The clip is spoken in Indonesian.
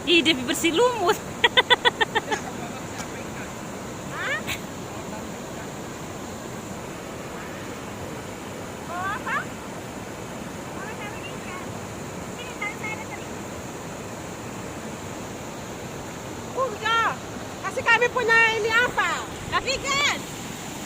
Ih, dia bersih lumut. Hah? Bawa apa? Bawa taruh ikan. Sini, taruh saya tadi. Ya, kasih kami punya ini apa? Tapi kan